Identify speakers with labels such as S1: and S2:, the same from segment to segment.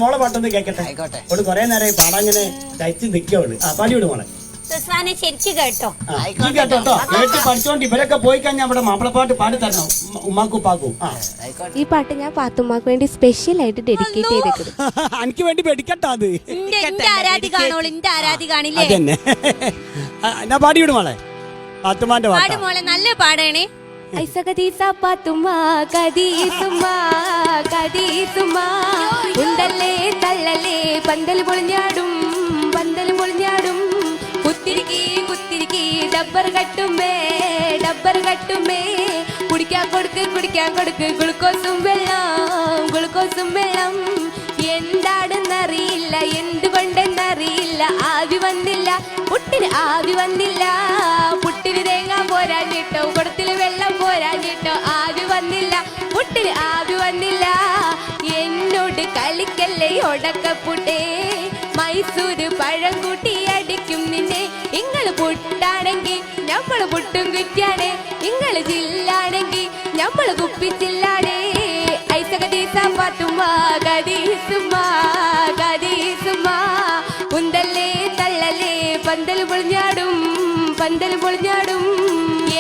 S1: മോളെ പാട്ടൊന്ന് കേക്കട്ടെ. അവള് കൊറേ നേരമായി പാടാങ്ങനെ തയ്ച്ച് നിൽക്കവള്. പാടി വിടും മോളെ.
S2: ശരിക്കും കേട്ടോ.
S1: കേട്ടോ കേട്ട് പഠിച്ചോണ്ട് ഇവരൊക്കെ പോയി കഴിഞ്ഞാൽ അവിടെ മാപ്പിളപ്പാട്ട് പാടി തരണം ഉമ്മാക്കും ഉപ്പാക്കും.
S3: ഈ പാട്ട് ഞാൻ പാത്തുമ്മാക്ക് വേണ്ടി സ്പെഷ്യൽ ആയിട്ട് ഡെഡിക്കേറ്റ് ചെയ്തേക്കുന്നു.
S1: എനിക്ക് വേണ്ടി പഠിക്കട്ടാ അത്. അതന്നെ ഞാൻ പാടി വിടും മോളെ. പാത്തുമ്മാന്റെ പാട്ട്
S2: മോളെ നല്ല പാടണേ.
S3: തള്ളലേ പന്തൽ പൊളിഞ്ഞാടും കുത്തിരിക്കി ഡബ്ബർ കട്ടുമേ കുടിക്കാൻ കൊടുക്ക് ഗ്ലൂക്കോസും വെള്ളം എന്താണെന്നറിയില്ല, എന്തുകൊണ്ടെന്നറിയില്ല. പുട്ടിന് തേങ്ങ പോരാഞ്ഞിട്ടോ, കുടത്തില് വെള്ളം പോരാഞ്ഞിട്ടോ. പുട്ടിന് ആവി വന്നില്ല. എന്നോട് കളിക്കല്ലേ ഒടക്കപ്പുട്ടേ, മൈസൂര് പഴം കൂട്ടി അടിക്കും നിന്നെ. ഇങ്ങള് പുട്ടാണെങ്കി ഞമ്മള് പുട്ടും കുറ്റിയാണ്, ഇങ്ങള് ജില്ലാണെങ്കി ഞമ്മള് കുപ്പിച്ചില്ലാടേ. ഉന്തല്ലേ തള്ളലേ പന്തൽ പൊളിഞ്ഞാടും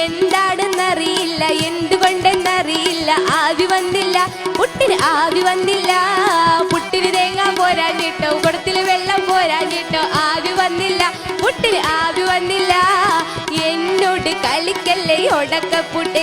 S3: എന്താണെന്നറിയില്ല, എന്തുകൊണ്ടെന്നറിയില്ല. പുട്ടിന് തേങ്ങ പോരാഞ്ഞിട്ടോ, കുടത്തില് വെള്ളം പോരാഞ്ഞിട്ടോ. പുട്ടിന് ആവി വന്നില്ല. എന്നോട് കളിക്കല്ലേ ഒടക്കപ്പുട്ടേ.